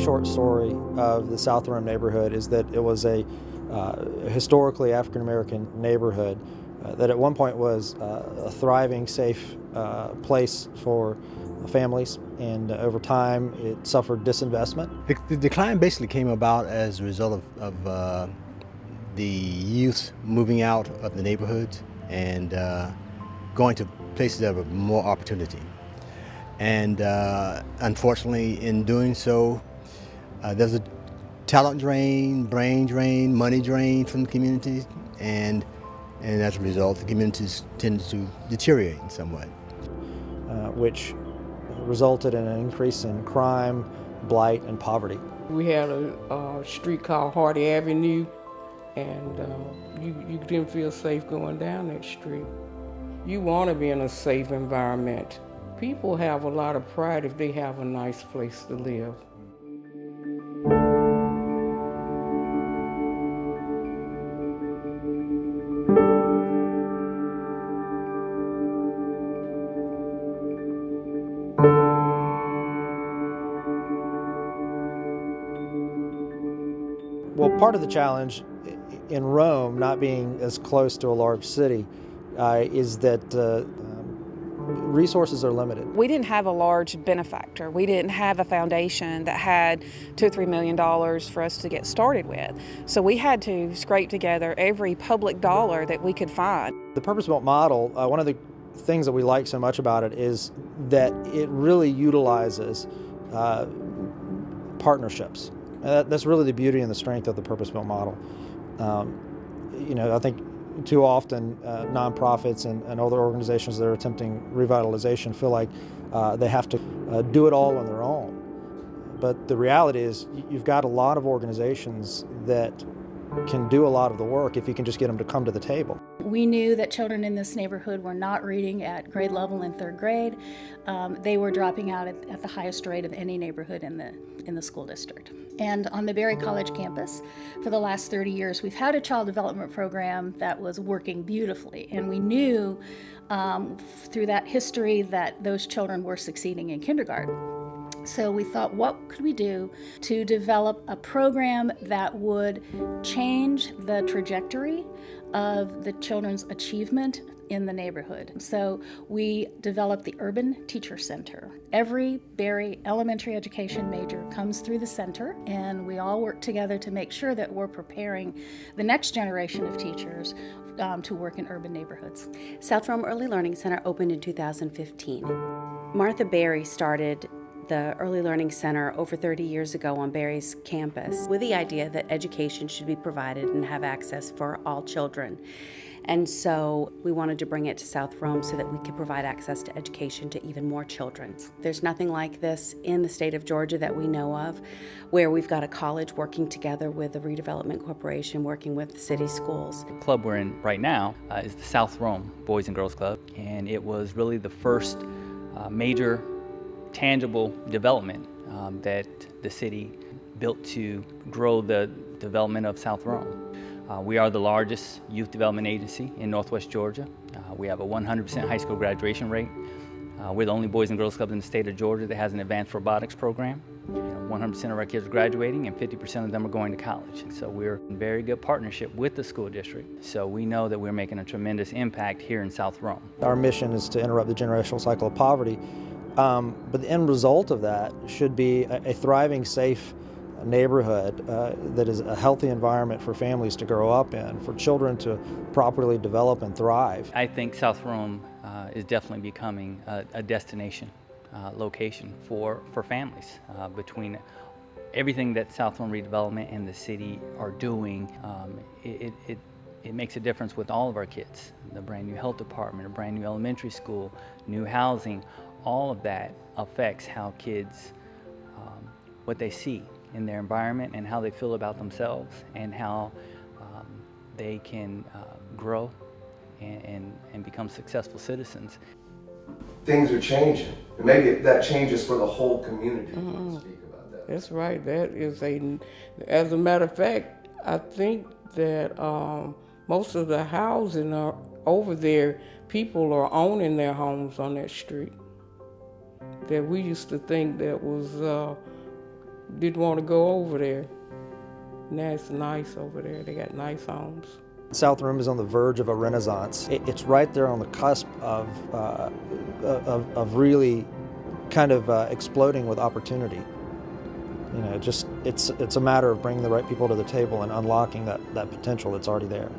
short story of the South Rome neighborhood is that it was a historically African-American neighborhood that at one point was a thriving, safe place for families, and over time it suffered disinvestment. The decline basically came about as a result of the youth moving out of the neighborhoods and going to places that have more opportunity. And unfortunately, in doing so, there's a talent drain, brain drain, money drain from the communities, and as a result, the communities tend to deteriorate in some way. Which resulted in an increase in crime, blight, and poverty. We had a street called Hardy Avenue, and you didn't feel safe going down that street. You want to be in a safe environment. People have a lot of pride if they have a nice place to live. Well, part of the challenge in Rome, not being as close to a large city, is that resources are limited. We didn't have a large benefactor. We didn't have a foundation that had $2 or $3 million for us to get started with. So we had to scrape together every public dollar that we could find. The purpose-built model, one of the things that we like so much about it is that it really utilizes partnerships. That's really the beauty and the strength of the purpose-built model. I think too often nonprofits and other organizations that are attempting revitalization feel like they have to do it all on their own. But the reality is you've got a lot of organizations that can do a lot of the work if you can just get them to come to the table. We knew that children in this neighborhood were not reading at grade level in third grade. They were dropping out at the highest rate of any neighborhood in the school district. And on the Berry College campus, for the last 30 years, we've had a child development program that was working beautifully. And we knew through that history that those children were succeeding in kindergarten. So we thought, what could we do to develop a program that would change the trajectory of the children's achievement in the neighborhood? So we developed the Urban Teacher Center. Every Berry elementary education major comes through the center, and we all work together to make sure that we're preparing the next generation of teachers to work in urban neighborhoods. South Rome Early Learning Center opened in 2015. Martha Berry started the Early Learning Center over 30 years ago on Berry's campus with the idea that education should be provided and have access for all children. And so we wanted to bring it to South Rome so that we could provide access to education to even more children. There's nothing like this in the state of Georgia that we know of, where we've got a college working together with the Redevelopment Corporation, working with the city schools. The club we're in right now is the South Rome Boys and Girls Club, and it was really the first major tangible development that the city built to grow the development of South Rome. We are the largest youth development agency in Northwest Georgia. We have a 100% high school graduation rate. We're the only Boys and Girls Club in the state of Georgia that has an advanced robotics program. 100% of our kids are graduating and 50% of them are going to college. So we're in very good partnership with the school district. So we know that we're making a tremendous impact here in South Rome. Our mission is to interrupt the generational cycle of poverty. But the end result of that should be a thriving, safe neighborhood that is a healthy environment for families to grow up in, for children to properly develop and thrive. I think South Rome is definitely becoming a destination location for families. Between everything that South Rome Redevelopment and the city are doing, it makes a difference with all of our kids. The brand new health department, a brand new elementary school, new housing, all of that affects how kids, what they see in their environment and how they feel about themselves and how they can grow and become successful citizens. Things are changing, and maybe that changes for the whole community. Mm-hmm. Speak about that. That's right. That is as a matter of fact, I think that most of the housing are over there, people are owning their homes on that street. That we used to think that was didn't want to go over there. Now it's nice over there. They got nice homes. South Rome is on the verge of a renaissance. It's right there on the cusp of really kind of exploding with opportunity. You know, just it's a matter of bringing the right people to the table and unlocking that potential that's already there.